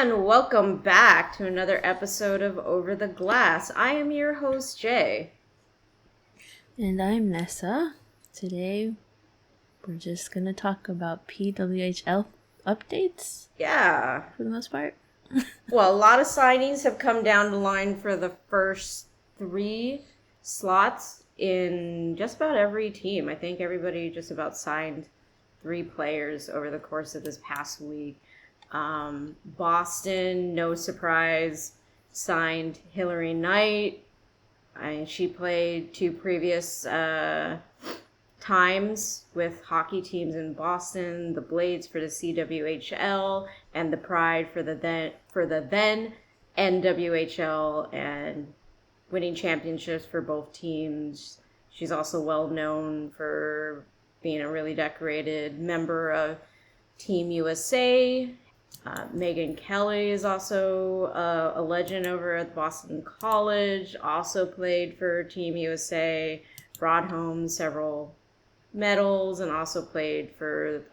and welcome back to another episode of Over the Glass. I am your host, Jay. And I'm Nessa. Today, we're just going to talk about PWHL updates. Yeah. For the most part. Well, a lot of signings have come down the line for the first 3 slots in just about every team. I think everybody just about signed 3 players over the course of this past week. Boston, no surprise, signed Hillary Knight. She played 2 previous times with hockey teams in Boston, the Blades for the CWHL and the Pride for the then NWHL, and winning championships for both teams. She's also well known for being a really decorated member of Team USA. Megan Kelly is also a legend over at Boston College, also played for Team USA, brought home several medals, and also played for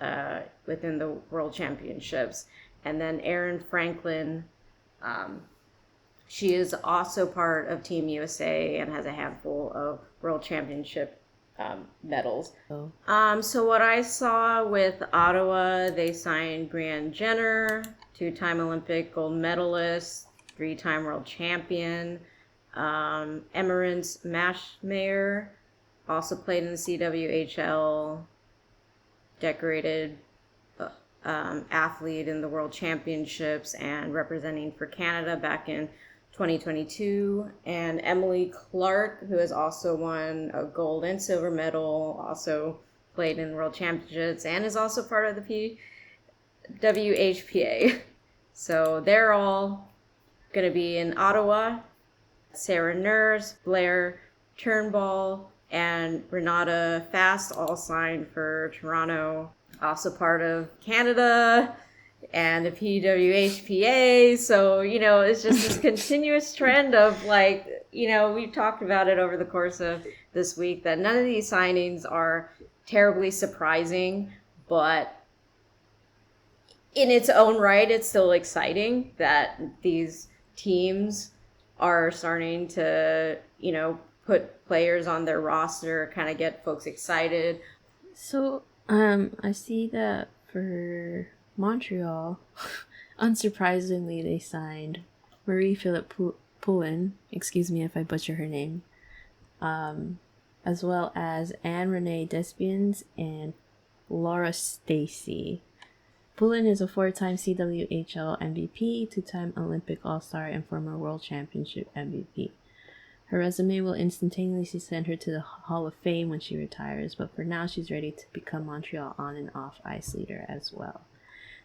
within the World Championships. And then Erin Franklin, she is also part of Team USA and has a handful of World Championship medals. So what I saw with Ottawa, they signed Brianne Jenner, 2-time Olympic gold medalist, 3-time world champion. Emerence Mashmeyer also played in the CWHL, decorated athlete in the World Championships and representing for Canada back in 2022, and Emily Clark, who has also won a gold and silver medal, also played in World Championships, and is also part of the PWHPA. So they're all going to be in Ottawa. Sarah Nurse, Blair Turnbull, and Renata Fast all signed for Toronto, also part of Canada and the PWHPA. So, it's just this continuous trend of we've talked about it over the course of this week, that none of these signings are terribly surprising, but in its own right, it's still exciting that these teams are starting to, put players on their roster, kind of get folks excited. So, I see that for Montreal, unsurprisingly, they signed Marie-Philip Poulin, excuse me if I butcher her name, as well as Anne-Renee Despiens and Laura Stacey. Poulin is a 4-time CWHL MVP, 2-time Olympic All-Star, and former World Championship MVP. Her resume will instantaneously send her to the Hall of Fame when she retires, but for now she's ready to become Montreal on and off ice leader as well.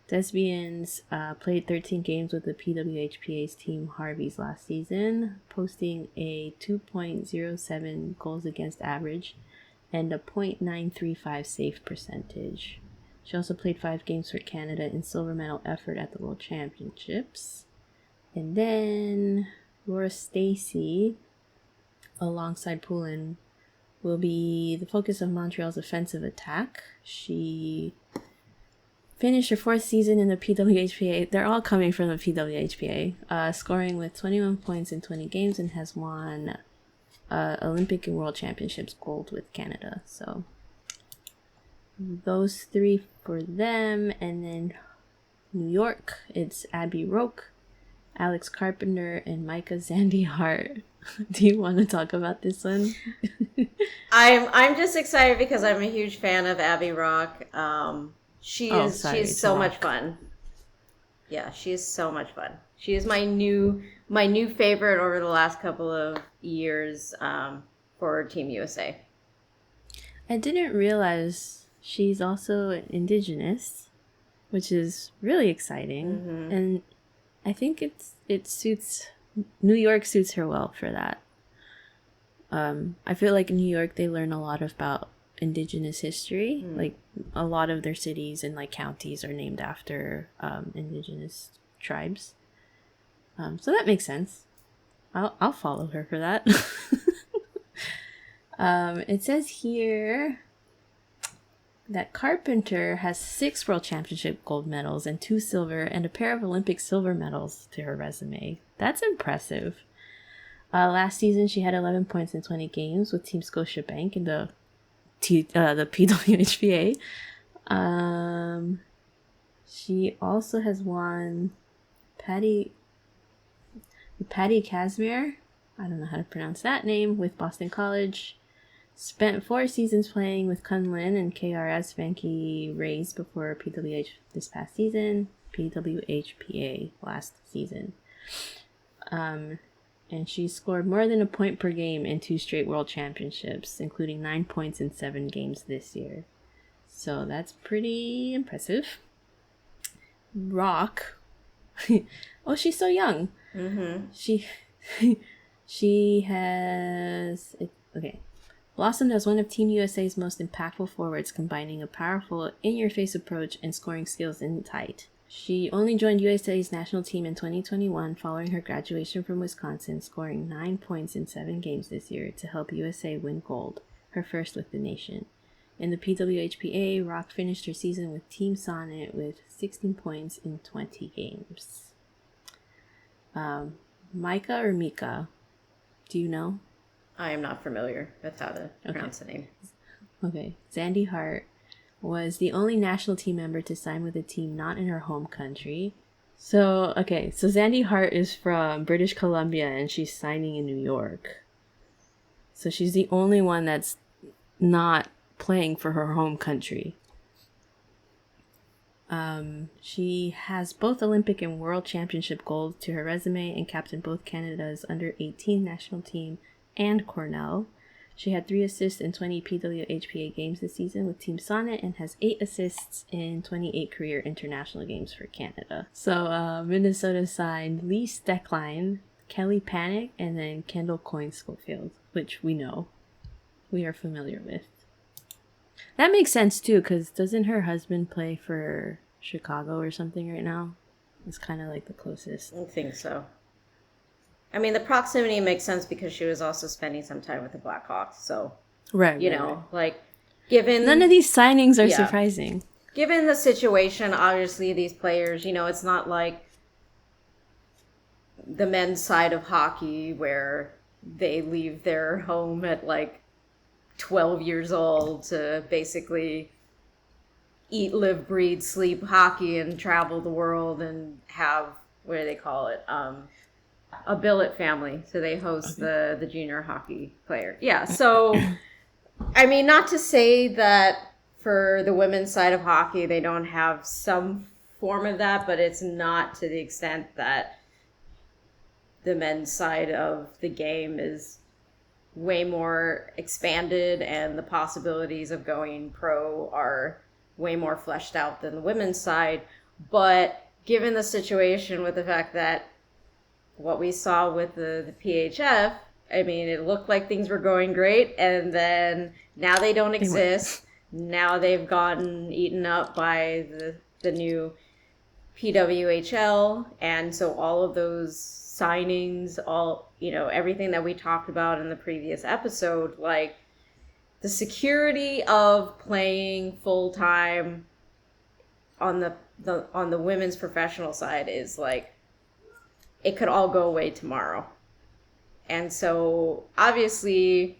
Despiens played 13 games with the PWHPA's Team Harveys last season, posting a 2.07 goals against average and a .935 save percentage. She also played 5 games for Canada in silver medal effort at the World Championships. And then Laura Stacey, alongside Poulin, will be the focus of Montreal's offensive attack. She finished her 4th season in the PWHPA. They're all coming from the PWHPA, scoring with 21 points in 20 games, and has won Olympic and World Championships gold with Canada. So those 3 for them. And then New York, it's Abby Roque, Alex Carpenter, and Micah Zandy Hart. Do you want to talk about this one? I'm just excited because I'm a huge fan of Abby Roque. She's so much fun. Yeah, she is so much fun. She is my new favorite over the last couple of years for Team USA. I didn't realize she's also Indigenous, which is really exciting. Mm-hmm. And I think it suits New York suits her well for that. I feel like in New York they learn a lot about Indigenous history. Like a lot of their cities and counties are named after Indigenous tribes. So that makes sense. I'll follow her for that. It says here that Carpenter has 6 World Championship gold medals and 2 silver and a pair of Olympic silver medals to her resume. That's impressive. Last season, she had 11 points in 20 games with Team Scotiabank in the PWHPA. She also has won Patty Casimir, I don't know how to pronounce that name, with Boston College. Spent 4 seasons playing with Kunlun and KRS Vanke Rays before PWH this past season, PWHPA last season. And she scored more than a point per game in 2 straight World Championships, including 9 points in 7 games this year. So that's pretty impressive. Rock. Oh, she's so young. Mm-hmm. She has... Okay. Blossomed as one of Team USA's most impactful forwards, combining a powerful, in-your-face approach and scoring skills in tight. She only joined USA's national team in 2021 following her graduation from Wisconsin, scoring 9 points in 7 games this year to help USA win gold, her first with the nation. In the PWHPA, Rock finished her season with Team Sonnet with 16 points in 20 games. Micah or Mika? Do you know? I am not familiar with how to pronounce the name. Okay. Zandy Hart was the only national team member to sign with a team not in her home country. So Zandy Hart is from British Columbia and she's signing in New York. So she's the only one that's not playing for her home country. She has both Olympic and World Championship gold to her resume and captained both Canada's under-18 national team and Cornell. She had 3 assists in 20 PWHPA games this season with Team Sonnet and has 8 assists in 28 career international games for Canada. So Minnesota signed Lee Steckline, Kelly Panic, and then Kendall Coyne Schofield, which we know. We are familiar with. That makes sense too, because doesn't her husband play for Chicago or something right now? It's kind of like the closest. I think so. I mean, the proximity makes sense because she was also spending some time with the Blackhawks. So, right, like, given... None of these signings are surprising. Given the situation, obviously, these players, it's not like the men's side of hockey where they leave their home at, 12 years old to basically eat, live, breathe, sleep hockey and travel the world and have, what do they call it? A billet family. So they host the junior hockey player. Yeah. So, I mean, not to say that for the women's side of hockey, they don't have some form of that, but it's not to the extent that the men's side of the game is way more expanded and the possibilities of going pro are way more fleshed out than the women's side. But given the situation with the fact that what we saw with the PHF, I mean, it looked like things were going great, and then now they don't exist. Now they've gotten eaten up by the new PWHL, and so all of those signings, everything that we talked about in the previous episode, the security of playing full time on the women's professional side is it could all go away tomorrow. And so obviously,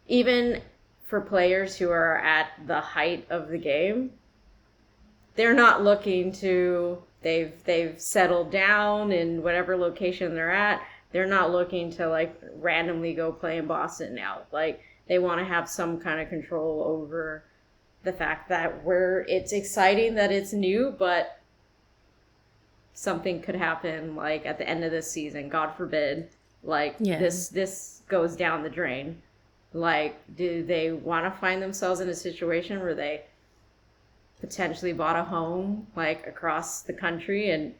even for players who are at the height of the game, they're not looking to, they've settled down in whatever location they're at. They're not looking to randomly go play in Boston now. They want to have some kind of control over the fact that it's exciting that it's new, but something could happen at the end of this season, God forbid, this goes down the drain. Do they want to find themselves in a situation where they potentially bought a home across the country and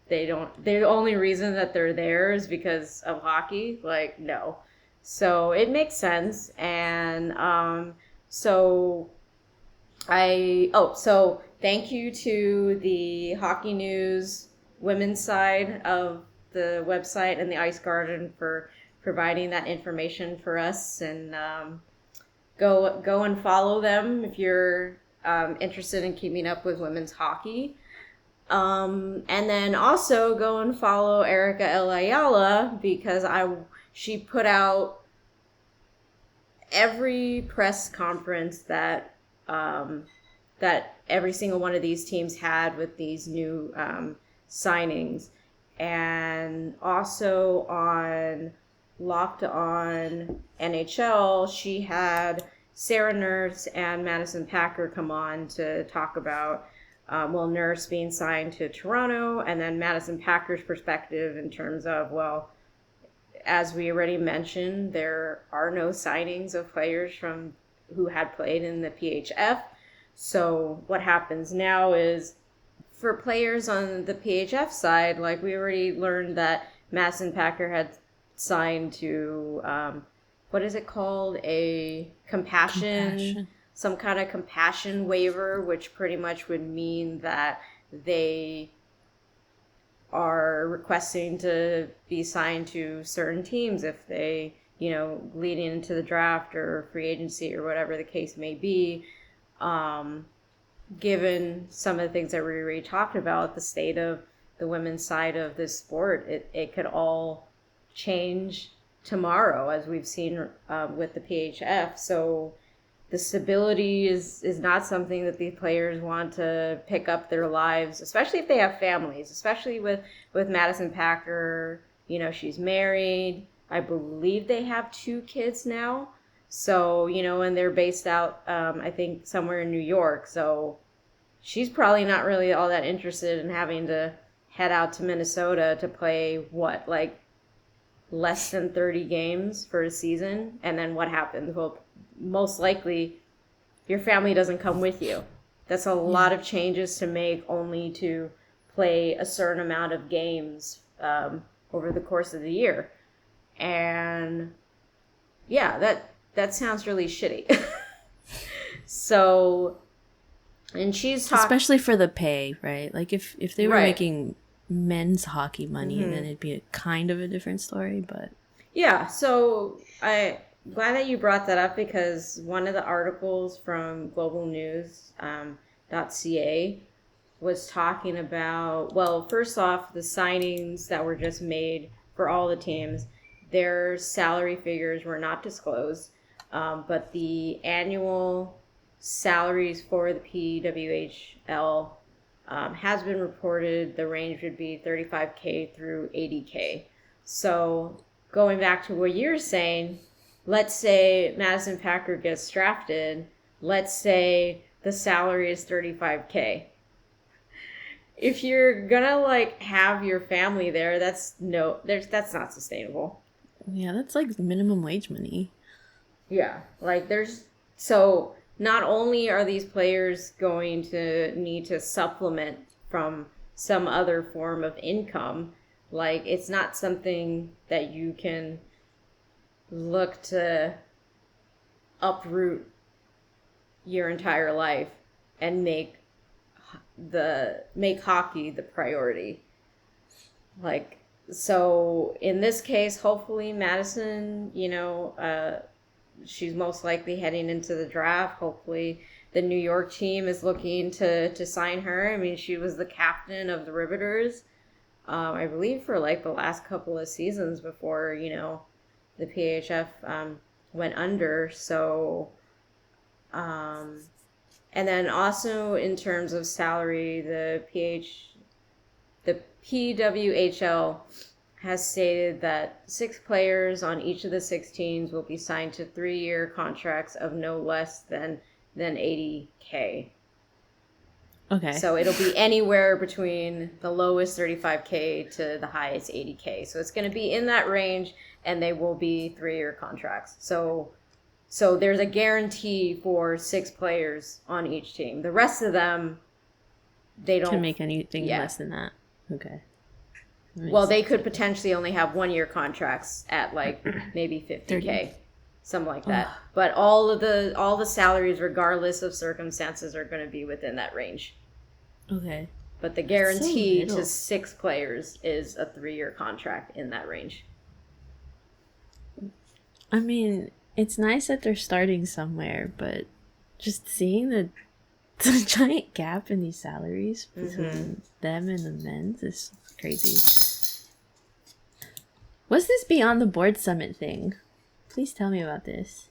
the only reason that they're there is because of hockey? No. So it makes sense. And so thank you to the Hockey News women's side of the website and the Ice Garden for providing that information for us. And go and follow them if you're interested in keeping up with women's hockey. And then also go and follow Erica El Ayala because she put out every press conference that that every single one of these teams had with these new signings, and also on Locked On NHL, she had Sarah Nurse and Madison Packer come on to talk about Nurse being signed to Toronto, and then Madison Packer's perspective in terms of, well, as we already mentioned, there are no signings of players from who had played in the PHF. So what happens now is for players on the PHF side, like we already learned that Madison Packer had signed to what is it called? A compassion, some kind of compassion waiver, which pretty much would mean that they are requesting to be signed to certain teams if they, leading into the draft or free agency or whatever the case may be. Given some of the things that we already talked about, the state of the women's side of this sport, it could all change tomorrow, as we've seen with the PHF. So the stability is not something that these players want to pick up their lives, especially if they have families, especially with Madison Packer. She's married. I believe they have 2 kids now. So, and they're based out, I think, somewhere in New York. So she's probably not really all that interested in having to head out to Minnesota to play, less than 30 games for a season. And then what happens? Well, most likely your family doesn't come with you. That's a lot of changes to make only to play a certain amount of games over the course of the year. And yeah, that sounds really shitty. So, and she's talking, especially for the pay, right? Like if they were making men's hockey money, then it'd be a kind of a different story. But yeah, so I'm glad that you brought that up, because one of the articles from globalnews.ca was talking about, well, first off, the signings that were just made for all the teams, their salary figures were not disclosed, but the annual salaries for the PWHL has been reported. The range would be $35K through $80K. So going back to what you're saying, let's say Madison Packer gets drafted. Let's say the salary is $35K. If you're gonna have your family there, that's not sustainable. Yeah, that's like minimum wage money. Yeah, so not only are these players going to need to supplement from some other form of income, it's not something that you can look to uproot your entire life and make hockey the priority. So in this case, hopefully Madison, she's most likely heading into the draft. Hopefully the New York team is looking to sign her. I mean, she was the captain of the Riveters, I believe, for the last couple of seasons before, the PHF went under. So, and then also in terms of salary, the PWHL has stated that 6 players on each of the 6 teams will be signed to 3-year contracts of no less than $80K. Okay. So it'll be anywhere between the lowest $35K to the highest $80K. So it's going to be in that range, and they will be 3-year contracts. So there's a guarantee for 6 players on each team. The rest of them, they don't can make anything less than that. Okay. Well, they could potentially only have 1-year contracts at maybe $50K, 30. Something like that. But all the salaries, regardless of circumstances, are going to be within that range. Okay. But the guarantee to 6 players is a 3-year contract in that range. I mean, it's nice that they're starting somewhere, but just seeing the The giant gap in these salaries between them and the men's is crazy. What's this Beyond the Board Summit thing? Please tell me about this.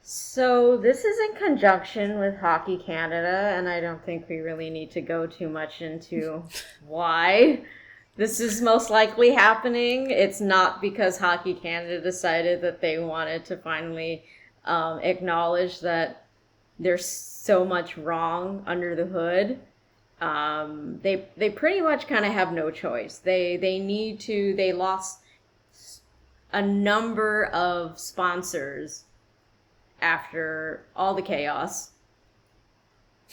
So this is in conjunction with Hockey Canada, and I don't think we really need to go too much into why this is most likely happening. It's not because Hockey Canada decided that they wanted to finally acknowledge that there's so much wrong under the hood. They pretty much kind of have no choice. They lost a number of sponsors after all the chaos.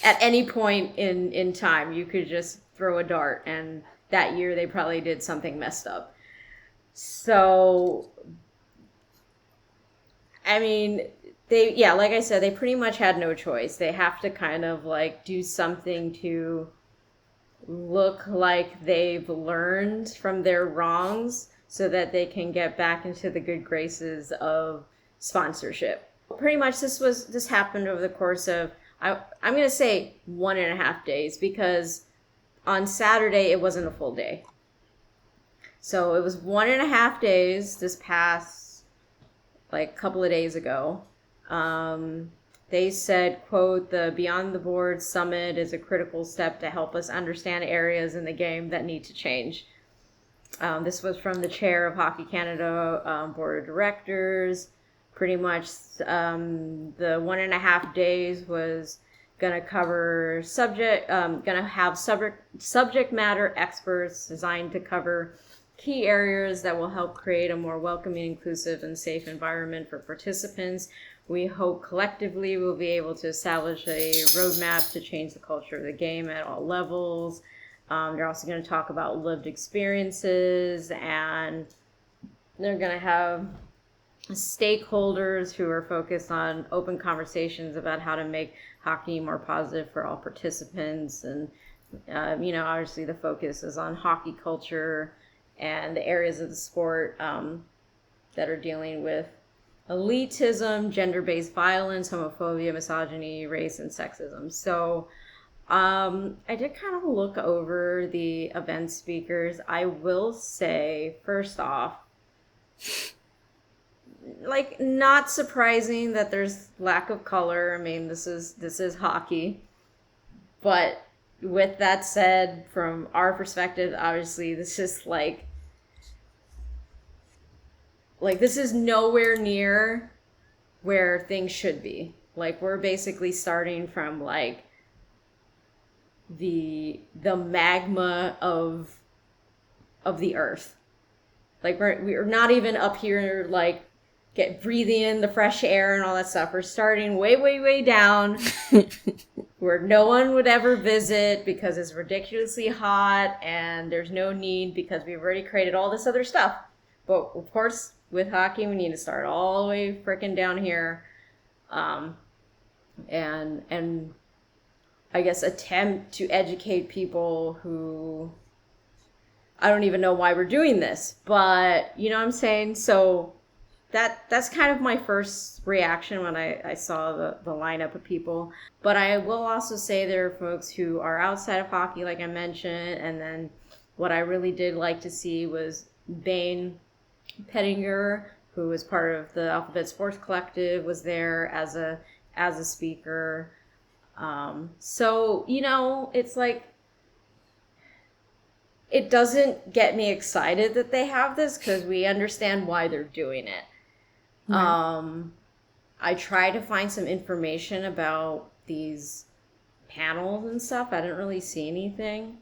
At any point in time, you could just throw a dart, and that year they probably did something messed up. So, I mean, like I said, they pretty much had no choice. They have to kind of like do something to look like they've learned from their wrongs so that they can get back into the good graces of sponsorship. Pretty much this happened over the course of, I'm going to say 1.5 days, because on Saturday it wasn't a full day. So it was 1.5 days this past, like, couple of days ago. They said, quote, "The Beyond the Board Summit is a critical step to help us understand areas in the game that need to change." This was from the chair of Hockey Canada Board of Directors. Pretty much the 1.5 days was going to cover going to have subject matter experts designed to cover key areas that will help create a more welcoming, inclusive, and safe environment for participants. We hope collectively we'll be able to establish a roadmap to change the culture of the game at all levels. They're also going to talk about lived experiences, and they're going to have stakeholders who are focused on open conversations about how to make hockey more positive for all participants. And, obviously the focus is on hockey culture and the areas of the sport that are dealing with elitism, gender-based violence, homophobia, misogyny, race, and sexism. So I did kind of look over the event speakers. I will say, first off, like, not surprising that there's lack of color. I mean, this is hockey. But with that said, from our perspective, obviously this is like this is nowhere near where things should be. Like, we're basically starting from like the magma of the earth. Like, we're not even up here like breathing in the fresh air and all that stuff. We're starting way, way, way down where no one would ever visit because it's ridiculously hot and there's no need because we've already created all this other stuff. But of course, with hockey, we need to start all the way freaking down here, and I guess attempt to educate people who, I don't even know why we're doing this, but you know what I'm saying? So that's kind of my first reaction when I saw the lineup of people. But I will also say there are folks who are outside of hockey, like I mentioned, and then what I really did like to see was Bane Pettinger, who was part of the Alphabet Sports Collective, was there as a speaker. So, it's like, it doesn't get me excited that they have this because we understand why they're doing it. Right. I try to find some information about these panels and stuff. I didn't really see anything.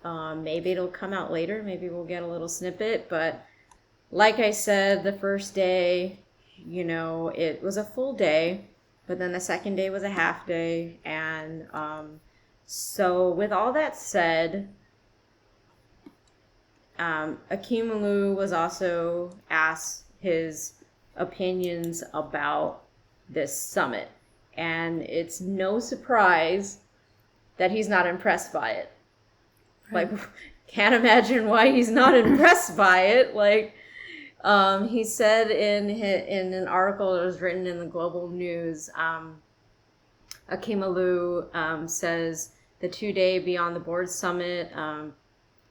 Maybe it'll come out later. Maybe we'll get a little snippet, but like I said, the first day, it was a full day, but then the second day was a half day. And so with all that said, Akim Aliu was also asked his opinions about this summit. And it's no surprise that he's not impressed by it. Like, can't imagine why he's not impressed by it. Like, he said in an article that was written in the Global News, Akim Aliu says the 2-day Beyond the Board Summit,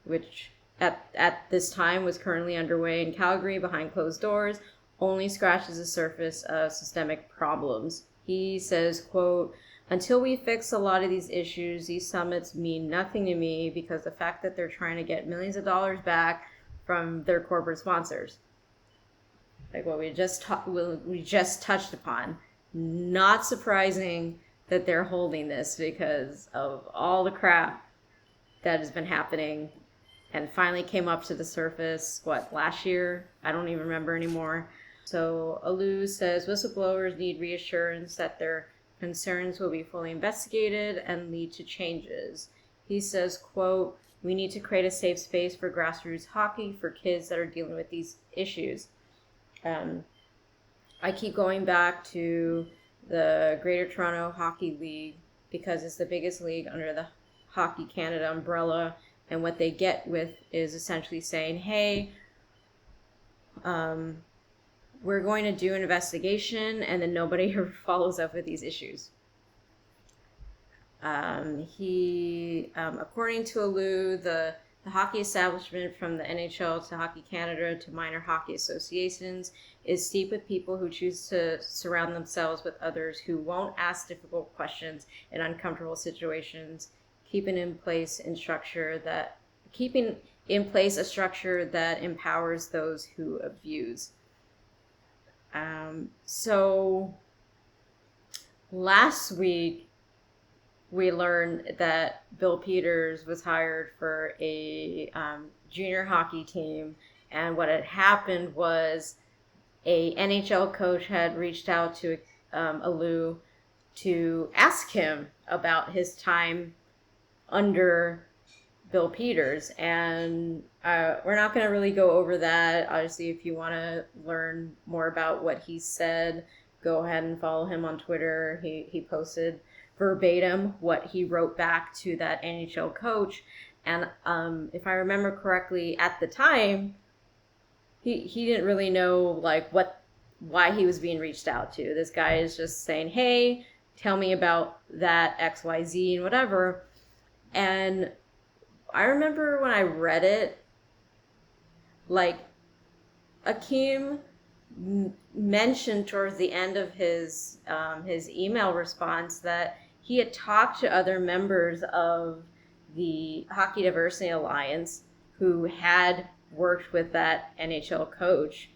which at this time was currently underway in Calgary behind closed doors, only scratches the surface of systemic problems. He says, quote, "Until we fix a lot of these issues, these summits mean nothing to me because the fact that they're trying to get millions of dollars back from their corporate sponsors." Like what we just touched upon. Not surprising that they're holding this because of all the crap that has been happening and finally came up to the surface, last year? I don't even remember anymore. So Aliu says whistleblowers need reassurance that their concerns will be fully investigated and lead to changes. He says, quote, "We need to create a safe space for grassroots hockey for kids that are dealing with these issues." I keep going back to the Greater Toronto Hockey League because it's the biggest league under the Hockey Canada umbrella, and what they get with is essentially saying, hey, we're going to do an investigation, and then nobody ever follows up with these issues. According to Aliu, the hockey establishment from the NHL to Hockey Canada to minor hockey associations is steep with people who choose to surround themselves with others who won't ask difficult questions in uncomfortable situations, keeping in place a structure that empowers those who abuse. So last week, we learned that Bill Peters was hired for a junior hockey team, and what had happened was a NHL coach had reached out to Aliu to ask him about his time under Bill Peters, and we're not going to really go over that. Obviously, if you want to learn more about what he said, go ahead and follow him on Twitter. He posted verbatim what he wrote back to that NHL coach, and if I remember correctly, at the time, he didn't really know why he was being reached out to. This guy is just saying, hey, tell me about that XYZ and whatever. And I remember when I read it, Akim mentioned towards the end of his email response that he had talked to other members of the Hockey Diversity Alliance who had worked with that NHL coach,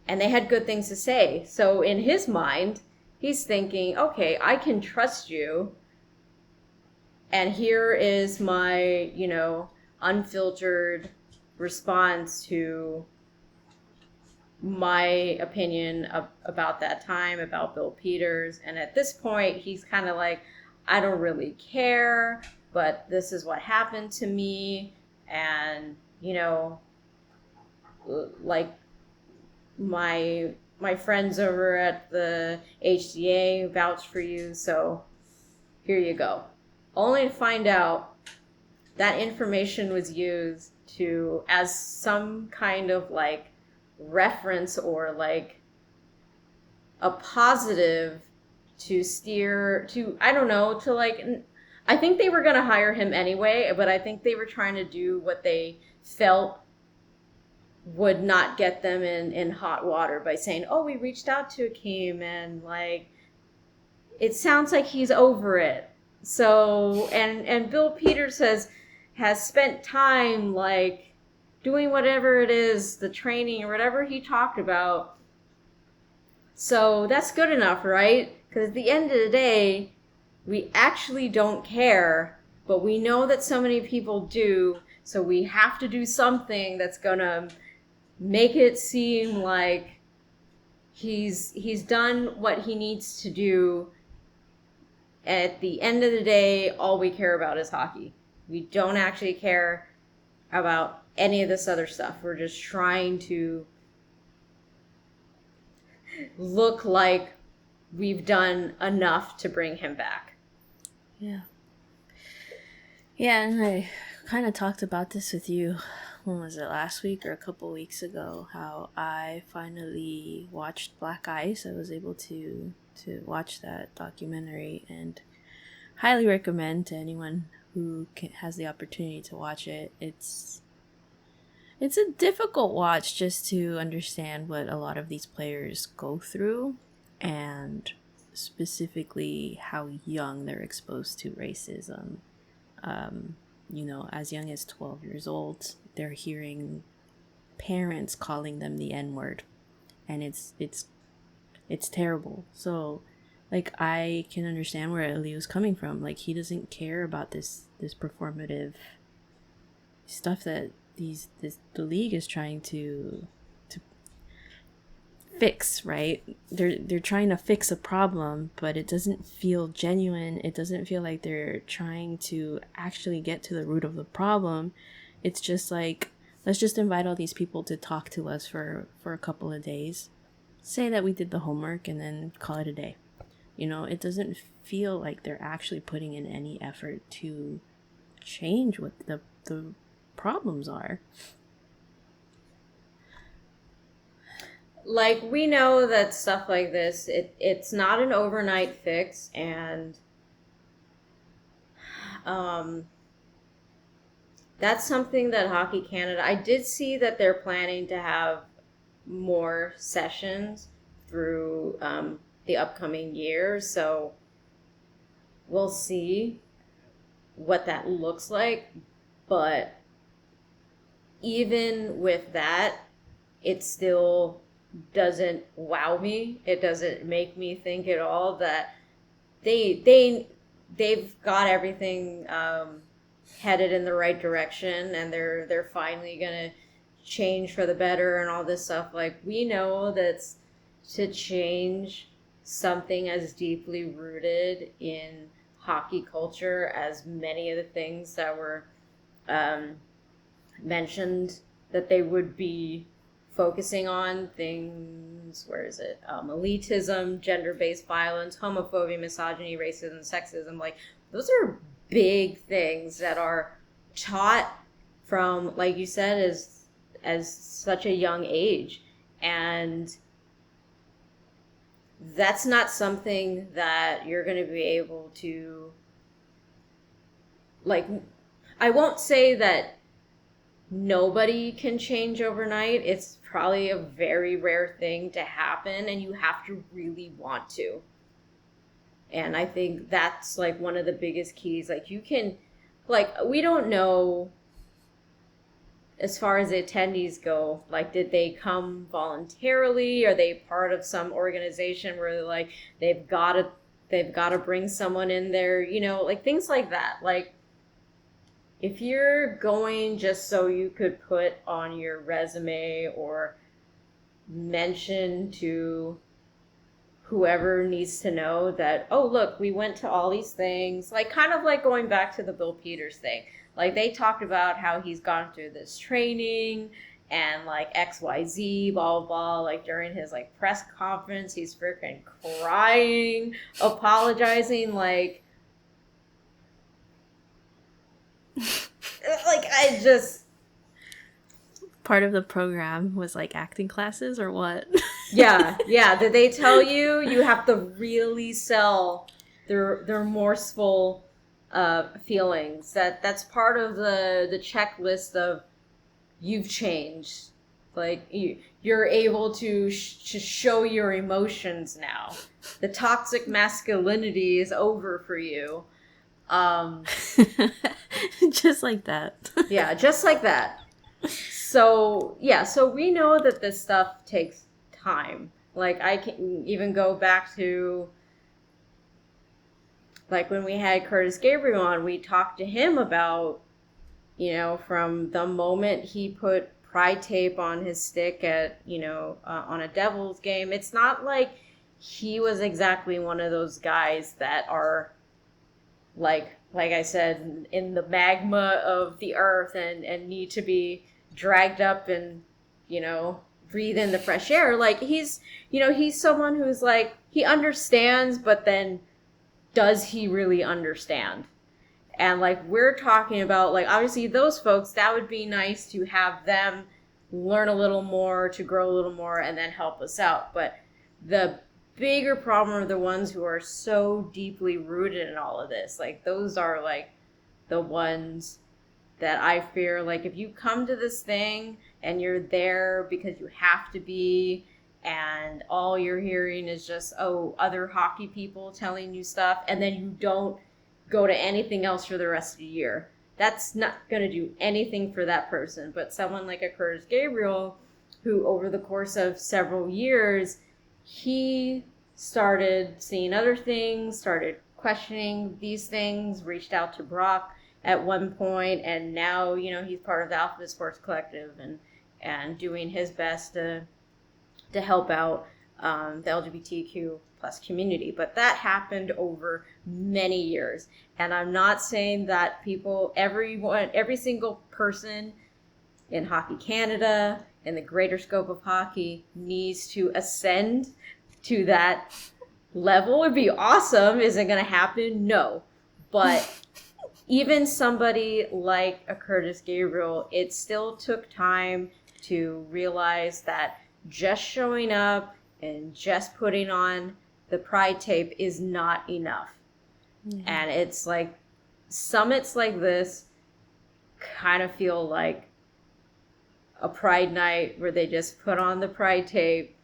and they had good things to say. So in his mind, he's thinking, okay, I can trust you, and here is my, unfiltered response to my opinion about that time, about Bill Peters. And at this point, he's kind of like, I don't really care, but this is what happened to me. And, my friends over at the HDA vouched for you, so here you go. Only to find out that information was used as some kind of reference or a positive to steer to, I don't know, to I think they were going to hire him anyway, but I think they were trying to do what they felt would not get them in hot water by saying, oh, we reached out to Akim and it sounds like he's over it. So, and Bill Peters has spent time doing whatever it is, the training or whatever he talked about. So that's good enough, right? Because at the end of the day, we actually don't care, but we know that so many people do. So we have to do something that's gonna make it seem like he's done what he needs to do. At the end of the day, all we care about is hockey. We don't actually care about any of this other stuff. We're just trying to look like we've done enough to bring him back. Yeah. Yeah, and I kind of talked about this with you, when was it, last week or a couple weeks ago, how I finally watched Black Ice. I was able to watch that documentary, and highly recommend to anyone who has the opportunity to watch it. It's a difficult watch just to understand what a lot of these players go through, and specifically how young they're exposed to racism. As young as 12 years old, they're hearing parents calling them the N-word, and it's terrible. So, like, I can understand where Aliu's coming from. Like, he doesn't care about this performative stuff that the league is trying to fix, right? They're trying to fix a problem, but it doesn't feel genuine. It doesn't feel like they're trying to actually get to the root of the problem. It's just like, let's just invite all these people to talk to us for a couple of days, say that we did the homework, and then call it a day. It doesn't feel like they're actually putting in any effort to change what the problems are. Like, we know that stuff like this, it's not an overnight fix, and that's something that Hockey Canada, I did see that they're planning to have more sessions through the upcoming year, so we'll see what that looks like. But even with that, it still doesn't wow me. It doesn't make me think at all that they've got everything headed in the right direction, and they're finally gonna change for the better and all this stuff. Like, we know that's to change something as deeply rooted in hockey culture as many of the things that were mentioned that they would be focusing on. Things, where is it? Elitism, gender-based violence, homophobia, misogyny, racism, sexism. Like, those are big things that are taught from, like you said, as such a young age. And that's not something that you're going to be able to, like, I won't say that nobody can change overnight. It's probably a very rare thing to happen, and you have to really want to. And I think that's, like, one of the biggest keys. Like, you can, like, we don't know, as far as the attendees go, like, did they come voluntarily? Are they part of some organization where, like, they've got to bring someone in there, like, things like that. Like, if you're going just so you could put on your resume or mention to whoever needs to know that, oh, look, we went to all these things, like, kind of like going back to the Bill Peters thing. Like, they talked about how he's gone through this training and, like, XYZ, blah, blah, blah. Like, during his, like, press conference, he's freaking crying, apologizing, like, I just... Part of the program was, like, acting classes or what? Yeah. Did they tell you have to really sell their remorseful feelings? That's part of the checklist of you've changed. Like, you're able to show your emotions now. The toxic masculinity is over for you. Just like that. Yeah, just like that. So we know that this stuff takes time. Like, I can even go back to, like, when we had Curtis Gabriel on, we talked to him about, from the moment he put pride tape on his stick at, on a Devils game. It's not like he was exactly one of those guys that are, like I said, in the magma of the earth and need to be dragged up and, breathe in the fresh air. Like, he's someone who's, like, he understands, but then does he really understand? And, like, we're talking about, like, obviously those folks, that would be nice to have them learn a little more, to grow a little more, and then help us out. But the bigger problem are the ones who are so deeply rooted in all of this. Like, those are like the ones that I fear. Like, if you come to this thing and you're there because you have to be, and all you're hearing is just, oh, other hockey people telling you stuff, and then you don't go to anything else for the rest of the year, that's not going to do anything for that person. But someone like a Curtis Gabriel, who over the course of several years, he started seeing other things, started questioning these things, reached out to Brock at one point, and now, you know, he's part of the Alphabet Sports Collective and doing his best to help out the LGBTQ plus community. But that happened over many years. And I'm not saying that every single person in Hockey Canada, in the greater scope of hockey, needs to ascend to that level. It'd be awesome. Is it going to happen? No. But even somebody like a Curtis Gabriel, it still took time to realize that just showing up and just putting on the pride tape is not enough. Mm-hmm. And it's like summits like this kind of feel like a pride night where they just put on the pride tape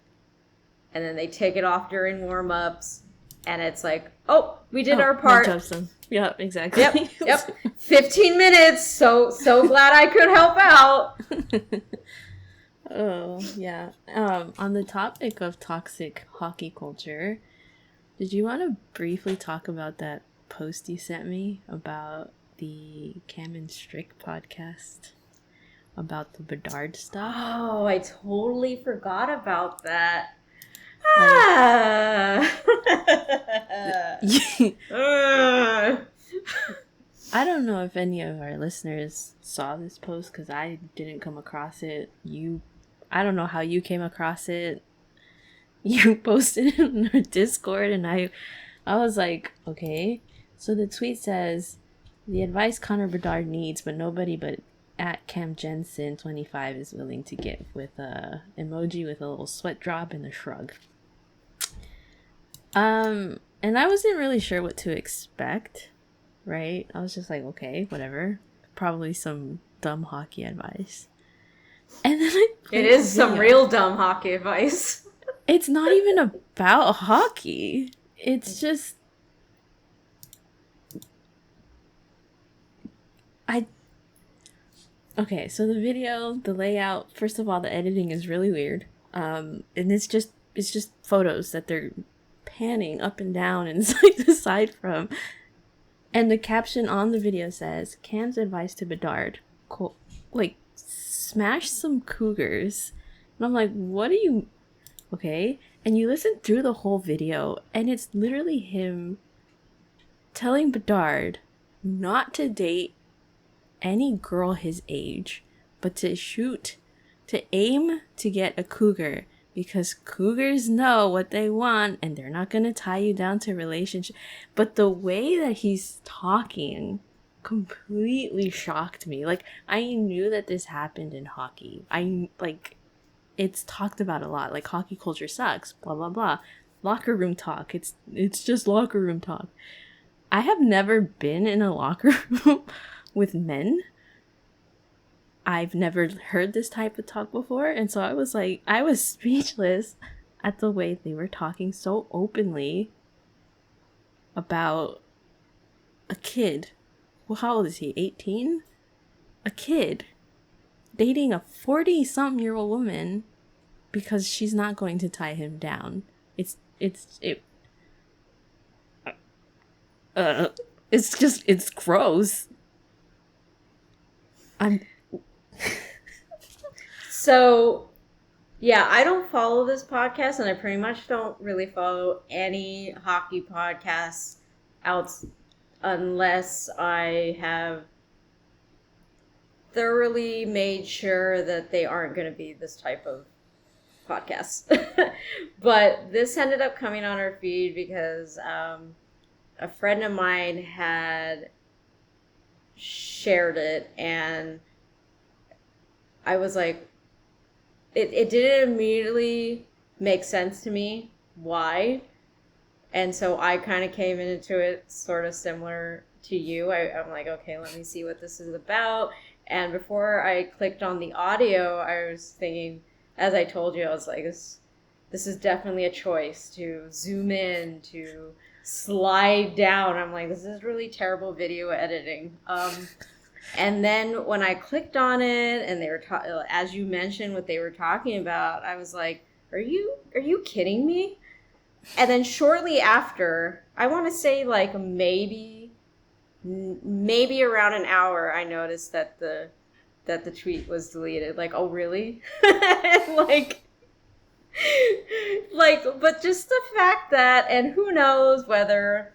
and then they take it off during warm-ups, and it's like, oh, we did our part. Yeah, exactly. Yep. 15 minutes. So glad I could help out. Oh, yeah. On the topic of toxic hockey culture, did you want to briefly talk about that post you sent me about the Cam and Strick podcast? About the Bedard stuff? Oh, I totally forgot about that. I don't know if any of our listeners saw this post, because I didn't come across it. I don't know how you came across it. You posted it in our Discord, and I was like, okay. So the tweet says, the advice Connor Bedard needs, but nobody but at Cam Jensen 25 is willing to give, with a emoji with a little sweat drop and a shrug. And I wasn't really sure what to expect, right? I was just like, okay, whatever. Probably some dumb hockey advice. And then it is some real dumb hockey advice. It's not even about hockey. It's just... Okay, so the video, the layout, first of all, the editing is really weird. And it's just photos that they're panning up and down and side to side from. And the caption on the video says, Cam's advice to Bedard, like, smash some cougars. And I'm like, what are you... Okay. And you listen through the whole video, and it's literally him telling Bedard not to date any girl his age, but to aim to get a cougar, because cougars know what they want and they're not going to tie you down to a relationship. But the way that he's talking completely shocked me. Like, I knew that this happened in hockey. It's talked about a lot. Like, hockey culture sucks, blah, blah, blah. Locker room talk. It's just locker room talk. I have never been in a locker room with men. I've never heard this type of talk before. And so I was speechless at the way they were talking so openly about a kid. Well, how old is he? 18? A kid dating a 40-something-year-old woman because she's not going to tie him down. It's gross. So, yeah, I don't follow this podcast, and I pretty much don't really follow any hockey podcasts unless I have thoroughly made sure that they aren't going to be this type of podcast. But this ended up coming on our feed because a friend of mine had shared it, and I was like, it didn't immediately make sense to me why. And so I kind of came into it sort of similar to you. I'm like, okay, let me see what this is about. And before I clicked on the audio, I was thinking, as I told you, I was like, this is definitely a choice to zoom in, to slide down. I'm like, this is really terrible video editing. And then when I clicked on it and they were as you mentioned what they were talking about, I was like, are you kidding me? And then shortly after, I want to say like maybe around an hour, I noticed that the tweet was deleted. Like, oh really? like but just the fact that, and who knows whether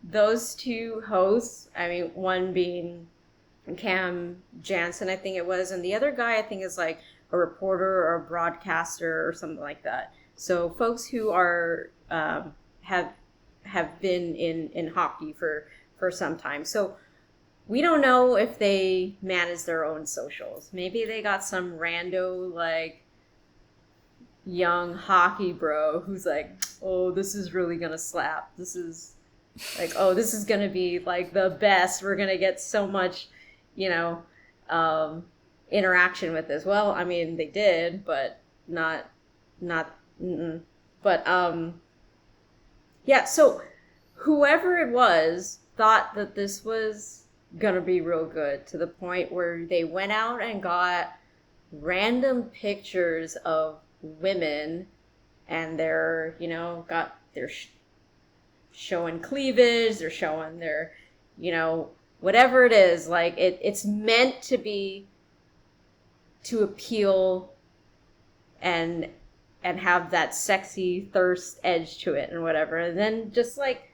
those two hosts, I mean, one being Cam Jansen, I think it was, and the other guy I think is like a reporter or a broadcaster or something like that. So folks who are have been in hockey for some time. So we don't know if they manage their own socials. Maybe they got some rando like young hockey bro who's like, oh, this is really gonna slap. This is like, oh, this is gonna be like the best. We're gonna get so much, interaction with this. Well, I mean, they did, but not. But yeah. So whoever it was thought that this was gonna be real good, to the point where they went out and got random pictures of women, and they're showing cleavage, they're showing their whatever it is, like it's meant to be to appeal and have that sexy thirst edge to it and whatever. And then just like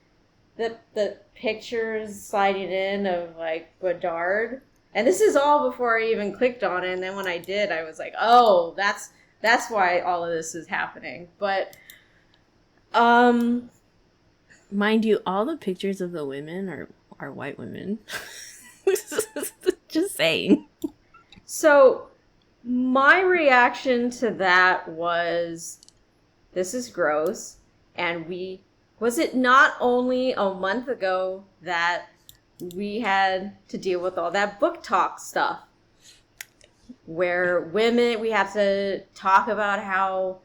the pictures sliding in of like Bedard, and this is all before I even clicked on it. And then when I did, I was like, oh, that's why all of this is happening. But mind you, all the pictures of the women are white women. Just saying. So my reaction to that was, this is gross. And was it not only a month ago that we had to deal with all that book talk stuff, where women, we have to talk about how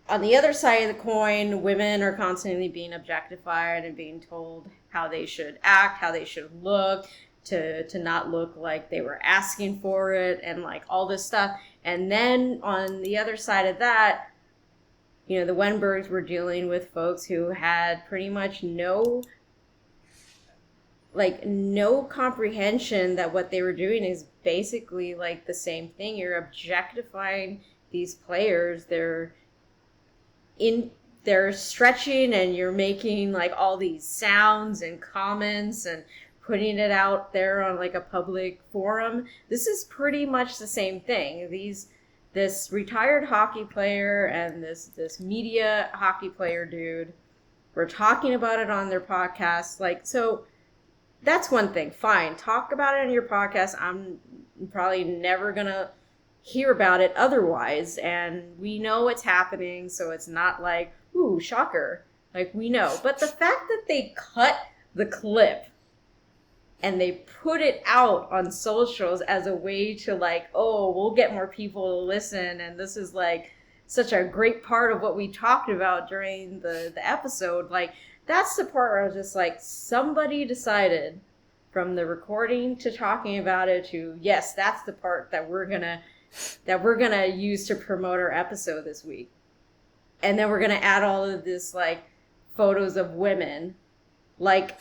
on the other side of the coin, women are constantly being objectified and being told how they should act, how they should look, to not look like they were asking for it, and like all this stuff. And then on the other side of that, the Wenbergs were dealing with folks who had pretty much no comprehension that what they were doing is basically like the same thing. You're objectifying these players. They're stretching, and you're making like all these sounds and comments and putting it out there on like a public forum. This is pretty much the same thing. This retired hockey player and this media hockey player dude were talking about it on their podcast. Like, so that's one thing. Fine, talk about it on your podcast. I'm probably never gonna hear about it otherwise, and we know what's happening, so it's not like, ooh, shocker. Like, we know. But the fact that they cut the clip and they put it out on socials as a way to like, oh, we'll get more people to listen, and this is like such a great part of what we talked about during the episode, like, that's the part where I was just like, somebody decided from the recording to talking about it to, yes, that's the part that we're gonna use to promote our episode this week. And then we're gonna add all of this like photos of women. Like,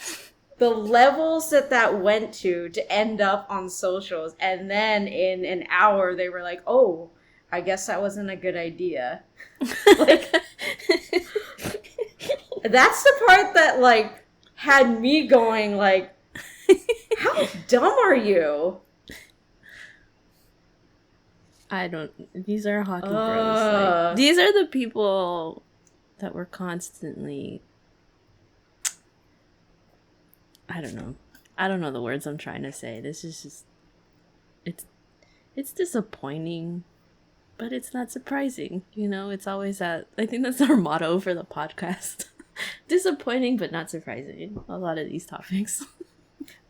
the levels that went to end up on socials, and then in an hour they were like, oh, I guess that wasn't a good idea. Like, that's the part that like had me going like, how dumb are you? These are hockey bros. Like, these are the people that were constantly, I don't know the words I'm trying to say. This is just, it's disappointing, but it's not surprising. It's always that. I think that's our motto for the podcast. Disappointing, but not surprising. A lot of these topics.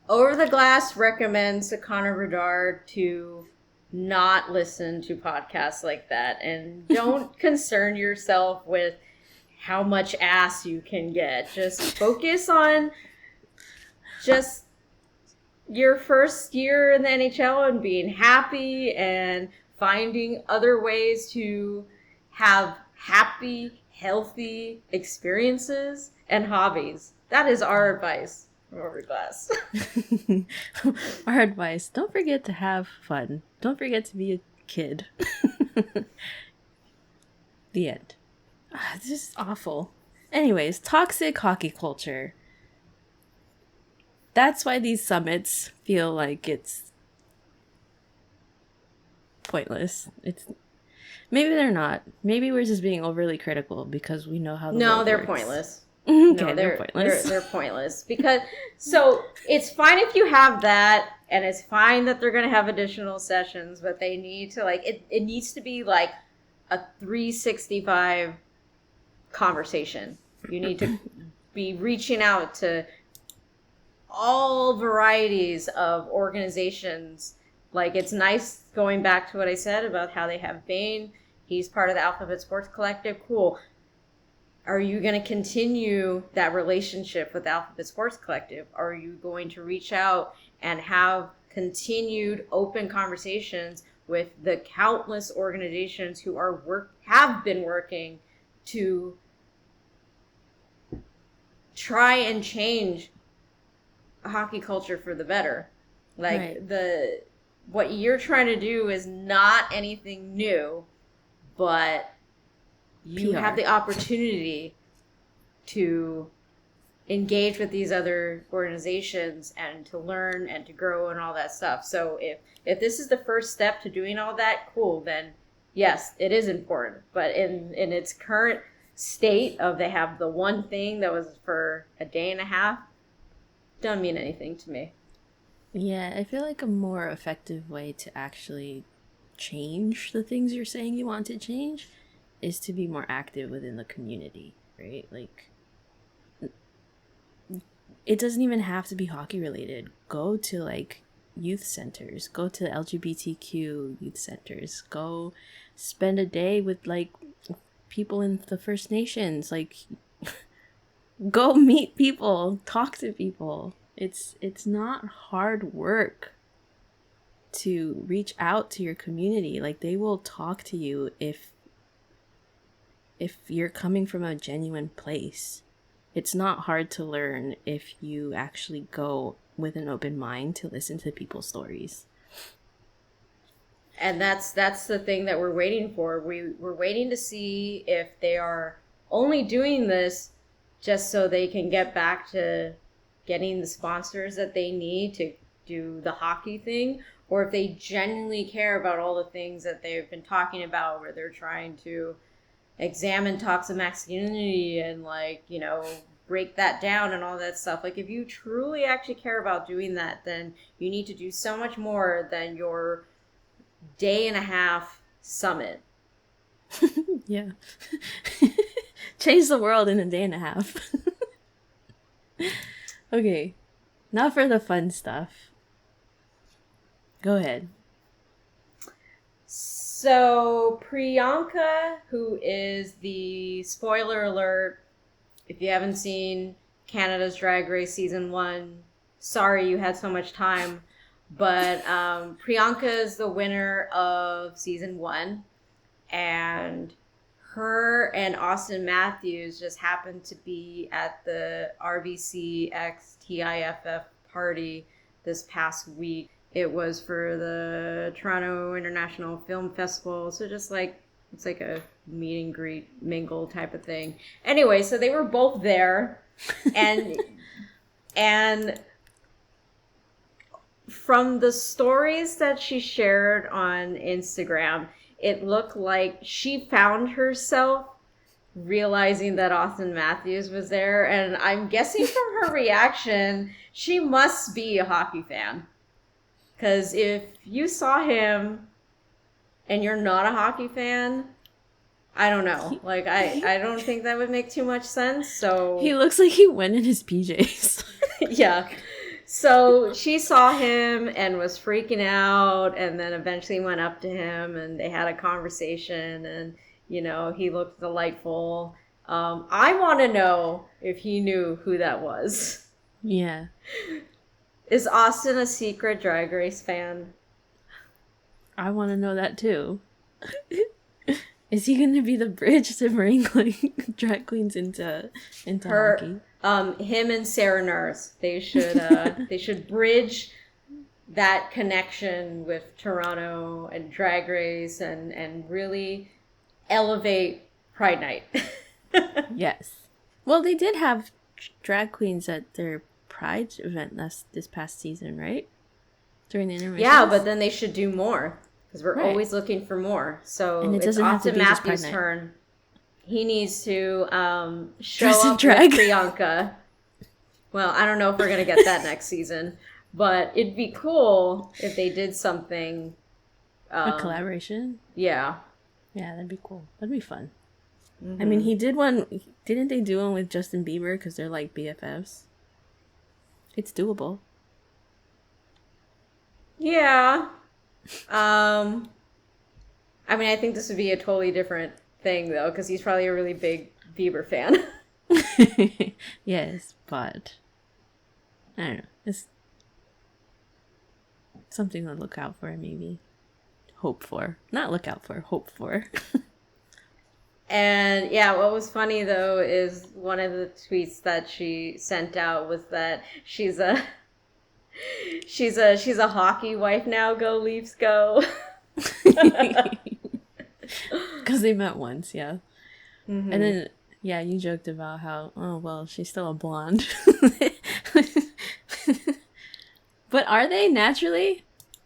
Over the Glass recommends to Connor Bedard to not listen to podcasts like that, and don't concern yourself with how much ass you can get. Just focus on just your first year in the NHL and being happy and finding other ways to have happy, healthy experiences and hobbies. That is our advice from Over the Glass. Our advice: don't forget to have fun. Don't forget to be a kid. The end. This is awful. Anyways, toxic hockey culture. That's why these summits feel like it's pointless. Maybe they're not. Maybe we're just being overly critical because we know how the world they're works. Pointless. Okay, No, they're pointless. They're pointless because it's fine if you have that, and it's fine that they're going to have additional sessions, but they need to it needs to be like a 365 conversation. You need to be reaching out to all varieties of organizations. Like, it's nice going back to what I said about how they have Bane. He's part of the Alphabet Sports Collective. Cool. Are you going to continue that relationship with Alphabet Sports Collective? Are you going to reach out and have continued open conversations with the countless organizations who have been working to try and change hockey culture for the better? Like, right. What you're trying to do is not anything new, but you PR. have the opportunity to engage with these other organizations and to learn and to grow and all that stuff. So if this is the first step to doing all that, cool, then yes, it is important. But in its current state of they have the one thing that was for a day and a half, doesn't mean anything to me. Yeah, I feel like a more effective way to actually change the things you're saying you want to change is to be more active within the community, right? Like, it doesn't even have to be hockey related. Go to like youth centers, go to LGBTQ youth centers, go spend a day with like people in the First Nations, like go meet people, talk to people. It's not hard work to reach out to your community. Like, they will talk to you if you're coming from a genuine place. It's not hard to learn if you actually go with an open mind to listen to people's stories. And that's the thing that we're waiting for. We're waiting to see if they are only doing this just so they can get back to getting the sponsors that they need to do the hockey thing, or if they genuinely care about all the things that they've been talking about, where they're trying to examine toxic masculinity and break that down and all that stuff. Like, if you truly actually care about doing that, then you need to do so much more than your day and a half summit. Yeah. Change the world in a day and a half. Okay, now for the fun stuff. Go ahead. So Priyanka, who is the, spoiler alert, if you haven't seen Canada's Drag Race Season 1, sorry you had so much time, but Priyanka is the winner of Season 1, and her and Auston Matthews just happened to be at the RBC X TIFF party this past week. It was for the Toronto International Film Festival, so just like, it's like a meet and greet mingle type of thing. Anyway, so they were both there, and from the stories that she shared on Instagram, it looked like she found herself realizing that Auston Matthews was there, and I'm guessing from her reaction, she must be a hockey fan. Because if you saw him and you're not a hockey fan, I don't know. Like, I don't think that would make too much sense. So He looks like he went in his PJs. yeah. So she saw him and was freaking out, and then eventually went up to him and they had a conversation, and, you know, he looked delightful. I want to know if he knew who that was. Yeah. Is Auston a secret Drag Race fan? I want to know that too. Is he going to be the bridge to bring like drag queens into hockey? Him and Sarah Nurse. They should bridge that connection with Toronto and Drag Race and really elevate Pride Night. Yes. Well, they did have drag queens at their Pride event this past season, right? During the intermission. Yeah, but then they should do more because we're Right. always looking for more. So And it it's doesn't have to Auston be just Matthews' Pride Night. turn. He needs to show Dress in up drag. with Priyanka. Well, I don't know if we're gonna get that next season, but it'd be cool if they did something. A collaboration? Yeah. Yeah, that'd be cool. That'd be fun. Mm-hmm. I mean, he did one. Didn't they do one with Justin Bieber because they're like BFFs? It's doable. Yeah. I mean, I think this would be a totally different thing though, because he's probably a really big Bieber fan. Yes, but I don't know. It's something to look out for, maybe. Hope for. Not look out for, hope for. And yeah, what was funny though is one of the tweets that she sent out was that she's a hockey wife now. Go Leafs, go! Because they met once, yeah. Mm-hmm. And then, yeah, you joked about how, oh, well, she's still a blonde. But are they naturally?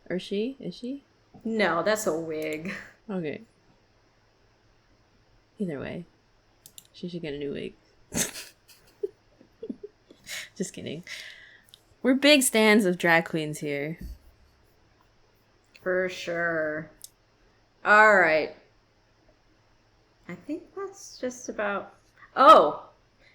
Or she? Is she? No, that's a wig. Okay. Either way, she should get a new wig. Just kidding. We're big stans of drag queens here. For sure. All right. I think that's just about... Oh!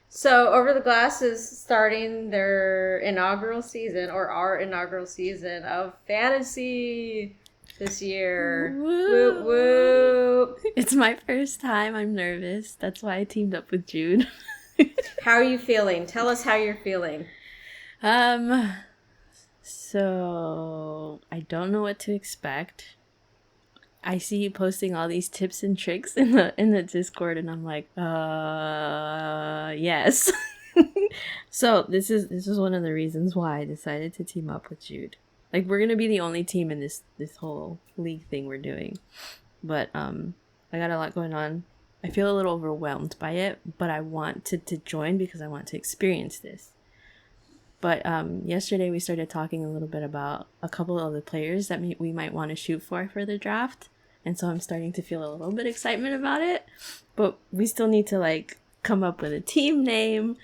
So, Over the Glass is starting their inaugural season, or our inaugural season of fantasy this year. Whoop, whoop. It's my first time. I'm nervous. That's why I teamed up with Jude. How are you feeling? Tell us how you're feeling. So I don't know what to expect. I see you posting all these tips and tricks in the Discord, and I'm like, yes. So this is one of the reasons why I decided to team up with Jude. Like, we're gonna be the only team in this whole league thing we're doing. But I got a lot going on. I feel a little overwhelmed by it, but I want to join because I want to experience this. But yesterday we started talking a little bit about a couple of the players that we might want to shoot for the draft. And so I'm starting to feel a little bit excitement about it. But we still need to, like, come up with a team name.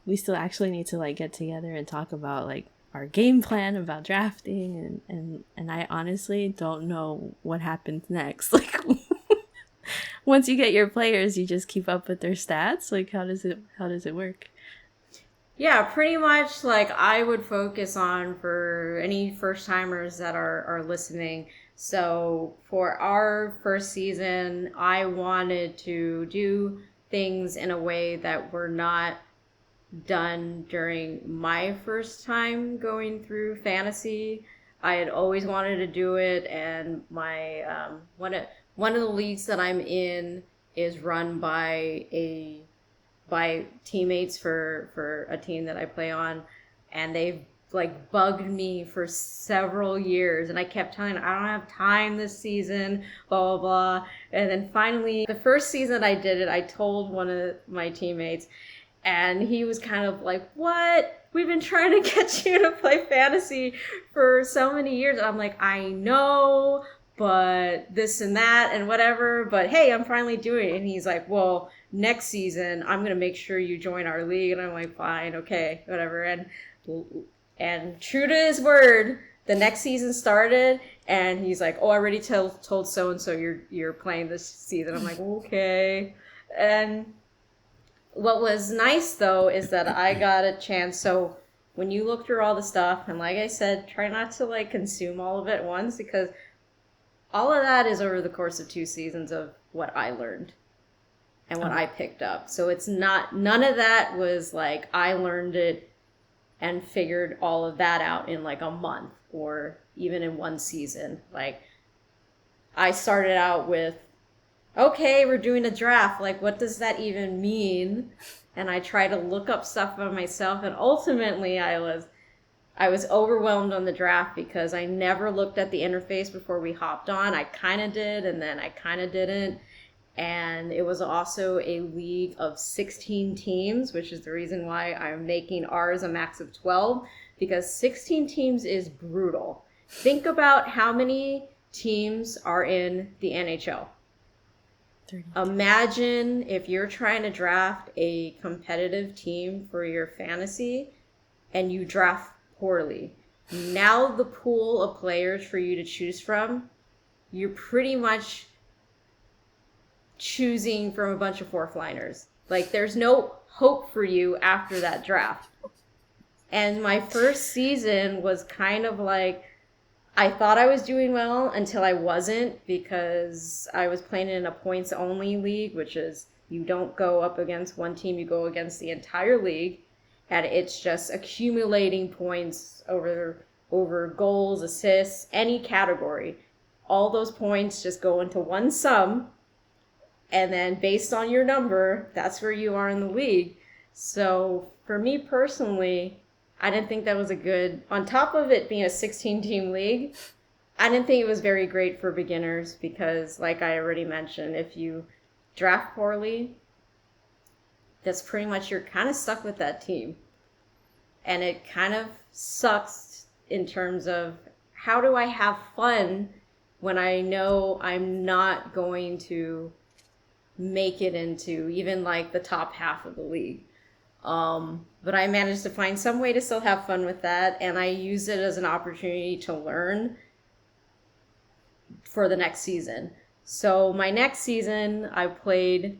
We still actually need to, like, get together and talk about, like, our game plan about drafting. And I honestly don't know what happens next. Like, once you get your players, you just keep up with their stats. Like, how does it work? Yeah, pretty much, like, I would focus on, for any first timers that are listening. So for our first season, I wanted to do things in a way that were not done during my first time going through fantasy. I had always wanted to do it, and my one of the leagues that I'm in is run by teammates for a team that I play on, and they've, like, bugged me for several years, and I kept telling them I don't have time this season, blah blah blah. And then finally, the first season I did it, I told one of my teammates, and he was kind of like, what? We've been trying to get you to play fantasy for so many years. And I'm like, I know, but this and that and whatever, but hey, I'm finally doing it. And he's like, well, next season I'm gonna make sure you join our league. And I'm like, fine, okay, whatever. And true to his word, the next season started, And he's like, oh, I already told so-and-so you're playing this season. I'm like, okay. And what was nice, though, is that I got a chance. So when you look through all the stuff, and like I said, try not to, like, consume all of it at once, because all of that is over the course of 2 seasons of what I learned and what I picked up. So it's not, none of that was like I learned it and figured all of that out in like a month or even in 1 season. Like, I started out with, okay, we're doing a draft. Like, what does that even mean? And I tried to look up stuff about myself, and ultimately I was overwhelmed on the draft because I never looked at the interface before we hopped on. I kind of did, and then I kind of didn't. And it was also a league of 16 teams, which is the reason why I'm making ours a max of 12, because 16 teams is brutal. Think about how many teams are in the NHL. 30. Imagine if you're trying to draft a competitive team for your fantasy and you draft poorly. Now the pool of players for you to choose from, you're pretty much choosing from a bunch of fourth liners. Like, there's no hope for you after that draft. And my first season was kind of like, I thought I was doing well until I wasn't, because I was playing in a points only league, which is you don't go up against one team, you go against the entire league, and it's just accumulating points over goals, assists, any category. All those points just go into one sum, and then based on your number, that's where you are in the league. So for me personally, I didn't think that was a good, on top of it being a 16-team league, I didn't think it was very great for beginners because, like I already mentioned, if you draft poorly, that's pretty much, you're kind of stuck with that team. And it kind of sucks in terms of, how do I have fun when I know I'm not going to make it into even like the top half of the league? But I managed to find some way to still have fun with that, and I use it as an opportunity to learn for the next season. So my next season, I played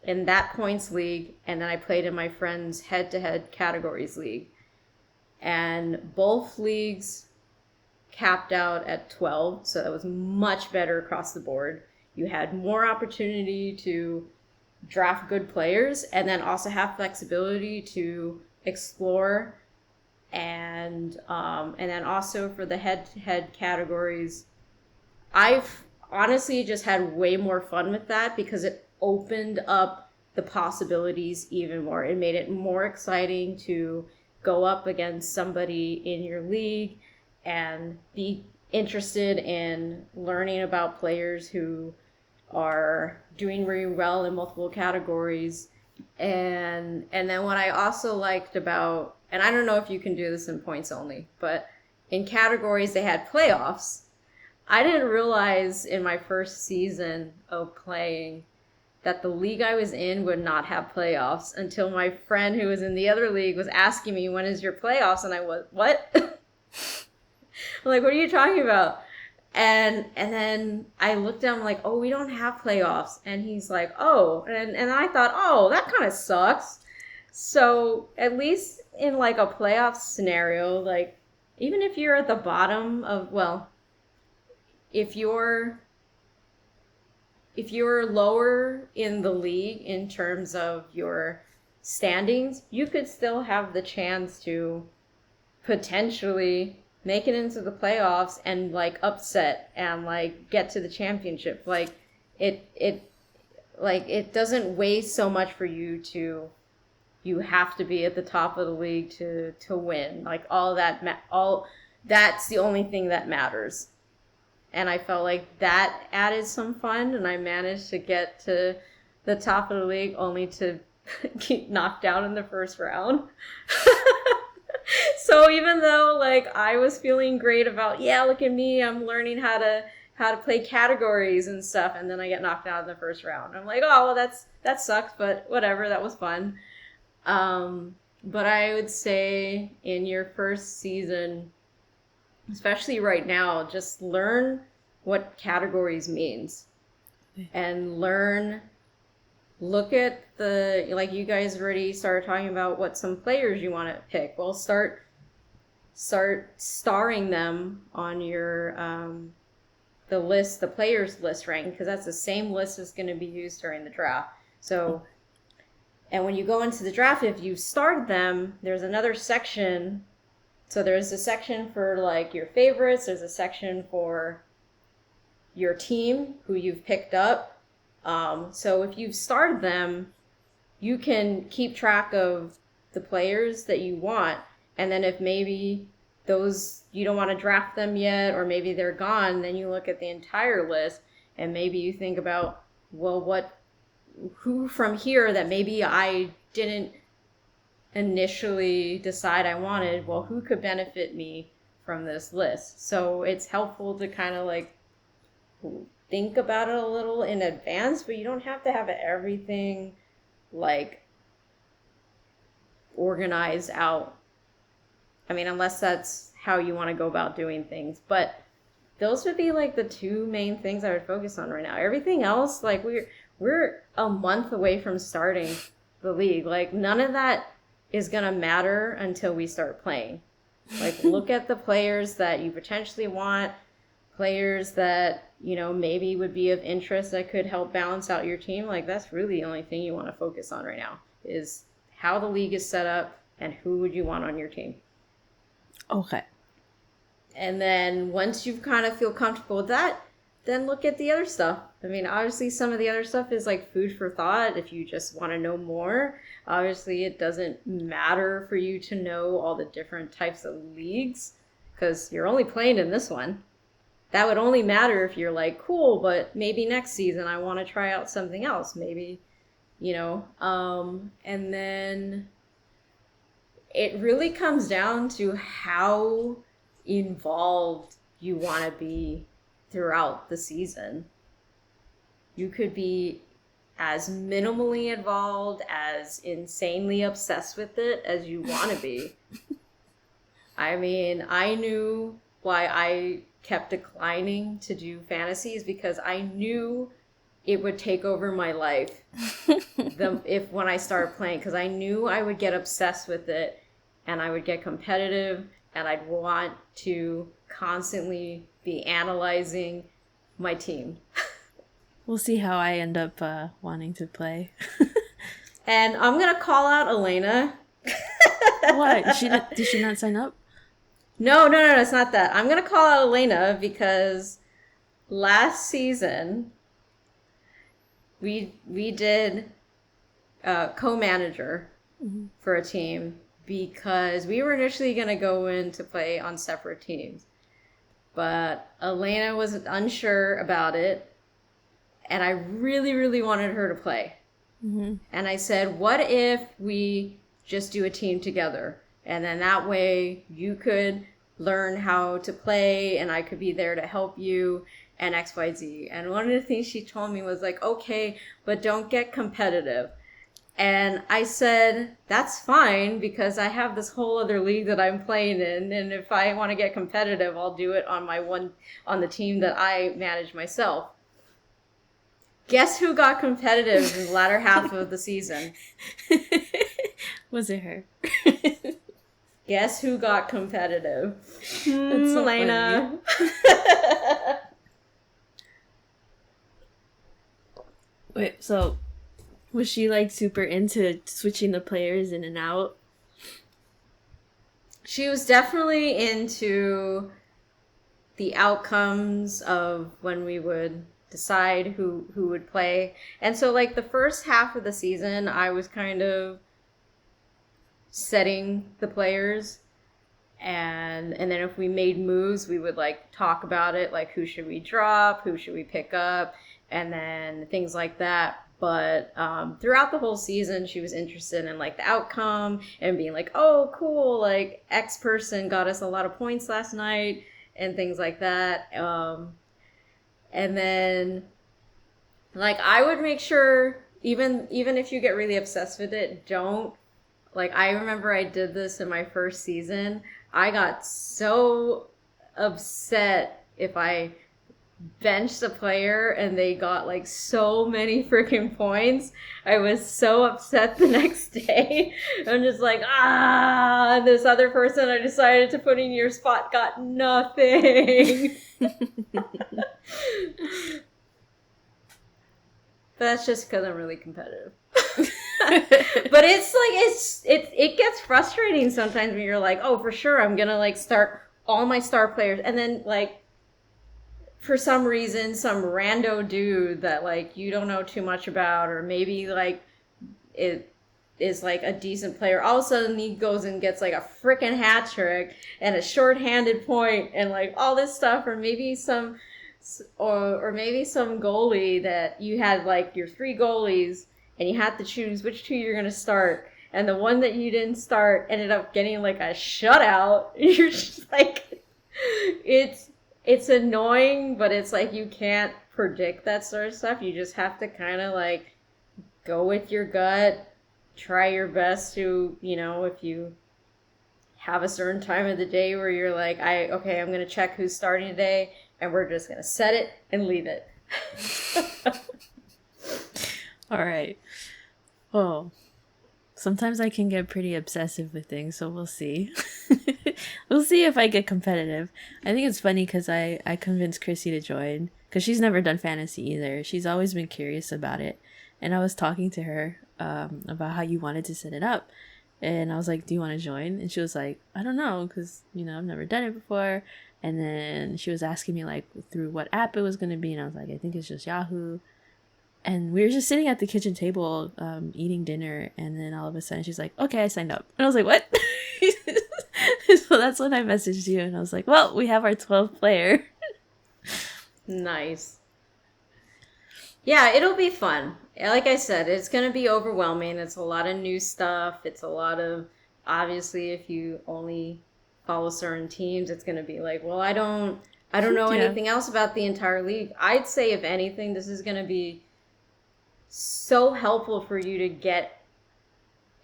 in that points league, and then I played in my friend's head-to-head categories league. And both leagues capped out at 12, so that was much better across the board. You had more opportunity to draft good players, and then also have flexibility to explore, and then also for the head-to-head categories, I've honestly just had way more fun with that because it opened up the possibilities even more. It made it more exciting to go up against somebody in your league and be interested in learning about players who are doing really well in multiple categories. And then what I also liked about, and I don't know if you can do this in points only, but in categories they had playoffs. I didn't realize in my first season of playing that the league I was in would not have playoffs until my friend who was in the other league was asking me, when is your playoffs? And I was, what? I'm like, what are you talking about? And then I looked down, I'm like, oh, we don't have playoffs. And he's like, oh. And I thought, oh, that kind of sucks. So at least in like a playoff scenario, like even if you're at the bottom of, well, if you're lower in the league in terms of your standings, you could still have the chance to potentially make it into the playoffs and like upset and like get to the championship. Like it doesn't weigh so much for you to, you have to be at the top of the league to win. Like all that's the only thing that matters. And I felt like that added some fun, and I managed to get to the top of the league only to get knocked out in the first round. So even though like I was feeling great about, yeah, look at me, I'm learning how to play categories and stuff, and then I get knocked out in the first round. I'm like, oh, well, that sucks, but whatever, that was fun. But I would say in your first season, especially right now, just learn what categories means and look at the, like you guys already started talking about what some players you want to pick. Well, start starring them on your the list, the players list rank, because that's the same list that's going to be used during the draft. So, and when you go into the draft, if you started them, there's another section. So there's a section for like your favorites. There's a section for your team, who you've picked up. So if you've started them, you can keep track of the players that you want. And then if maybe those, you don't want to draft them yet, or maybe they're gone, then you look at the entire list and maybe you think about, well, who from here that maybe I didn't initially decide I wanted, well, who could benefit me from this list? So it's helpful to kind of like think about it a little in advance, but you don't have to have everything like organized out. I mean, unless that's how you want to go about doing things. But those would be like the two main things I would focus on right now. Everything else, like we're a month away from starting the league. Like none of that is gonna matter until we start playing. Like look at the players that you potentially want, players that, you know, maybe would be of interest that could help balance out your team. Like that's really the only thing you want to focus on right now, is how the league is set up and who would you want on your team. Okay. And then once you kind of feel comfortable with that, then look at the other stuff. I mean, obviously some of the other stuff is like food for thought if you just want to know more. Obviously it doesn't matter for you to know all the different types of leagues because you're only playing in this one. That would only matter if you're like, cool, but maybe next season I want to try out something else. Maybe, you know, and then it really comes down to how involved you want to be throughout the season. You could be as minimally involved, as insanely obsessed with it as you want to be. I mean, I knew why I kept declining to do fantasies, because I knew it would take over my life when I started playing, because I knew I would get obsessed with it and I would get competitive and I'd want to constantly be analyzing my team. We'll see how I end up wanting to play. And I'm going to call out Elena. What? Did she not sign up? No, it's not that. I'm going to call out Elena because last season we did co-manager for a team because we were initially going to go in to play on separate teams. But Elena was unsure about it, and I really, really wanted her to play. Mm-hmm. And I said, what if we just do a team together? And then that way you could learn how to play and I could be there to help you and XYZ. And one of the things she told me was like, okay, but don't get competitive. And I said, that's fine, because I have this whole other league that I'm playing in. And if I want to get competitive, I'll do it on on the team that I manage myself. Guess who got competitive in the latter half of the season? Was it her? Guess who got competitive? That's so Elena. Wait, so was she like super into switching the players in and out? She was definitely into the outcomes of when we would decide who would play. And so like the first half of the season, I was kind of setting the players, and then if we made moves, we would like talk about it, like who should we drop, who should we pick up, and then things like that. But throughout the whole season, she was interested in like the outcome and being like, oh cool, like X person got us a lot of points last night and things like that. And then like I would make sure, even if you get really obsessed with it, don't, like I remember I did this in my first season. I got so upset if I benched a player and they got like so many freaking points. I was so upset the next day. I'm just like, this other person I decided to put in your spot got nothing. But that's just because I'm really competitive. But it's like it gets frustrating sometimes when you're like, oh, for sure I'm gonna like start all my star players, and then like for some reason some rando dude that like you don't know too much about, or maybe like it is like a decent player, all of a sudden he goes and gets like a freaking hat trick and a short-handed point and like all this stuff, or maybe some goalie that you had like your 3 goalies and you had to choose which 2 you're going to start, and the one that you didn't start ended up getting like a shutout. You're just like, it's annoying, but it's like you can't predict that sort of stuff. You just have to kind of like go with your gut, try your best to, if you have a certain time of the day where you're like, I'm going to check who's starting today, and we're just going to set it and leave it. All right. Well, sometimes I can get pretty obsessive with things, so we'll see. We'll see if I get competitive. I think it's funny because I convinced Chrissy to join because she's never done fantasy either. She's always been curious about it. And I was talking to her about how you wanted to set it up. And I was like, do you want to join? And she was like, I don't know, because, I've never done it before. And then she was asking me, like, through what app it was going to be. And I was like, I think it's just Yahoo. And we were just sitting at the kitchen table eating dinner. And then all of a sudden she's like, okay, I signed up. And I was like, what? So that's when I messaged you. And I was like, well, we have our 12th player. Nice. Yeah, it'll be fun. Like I said, it's going to be overwhelming. It's a lot of new stuff. It's a lot of, obviously, if you only follow certain teams, it's going to be like, well, I don't know anything else about the entire league. I'd say, if anything, this is going to be so helpful for you to get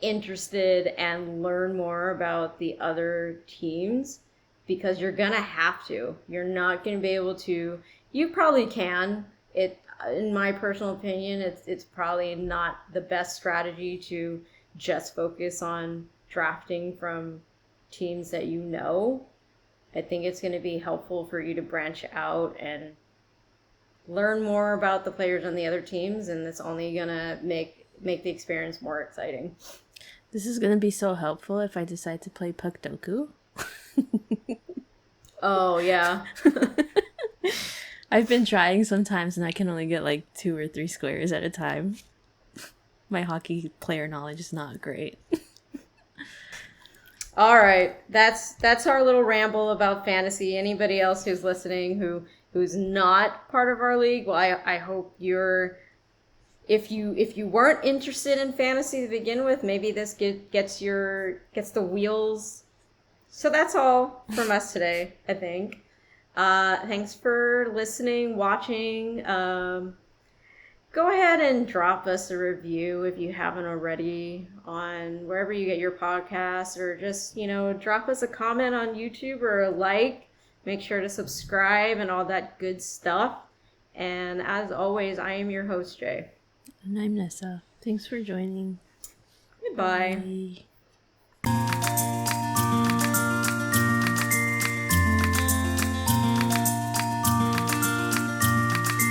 interested and learn more about the other teams, because you're going to have to. You're not going to be able to. You probably can. In my personal opinion, it's probably not the best strategy to just focus on drafting from teams that you know. I think it's going to be helpful for you to branch out and learn more about the players on the other teams, and it's only going to make the experience more exciting. This is going to be so helpful if I decide to play Puck Doku. Oh, yeah. I've been trying sometimes, and I can only get like 2 or 3 squares at a time. My hockey player knowledge is not great. All right, that's our little ramble about fantasy. Anybody else who's listening who's not part of our league, well, I hope you're. If you weren't interested in fantasy to begin with, maybe this gets the wheels. So that's all from us today, I think. Thanks for listening, watching. Go ahead and drop us a review if you haven't already on wherever you get your podcasts, or just, drop us a comment on YouTube or a like. Make sure to subscribe and all that good stuff. And as always, I am your host, Jay. And I'm Nessa. Thanks for joining. Goodbye. Bye.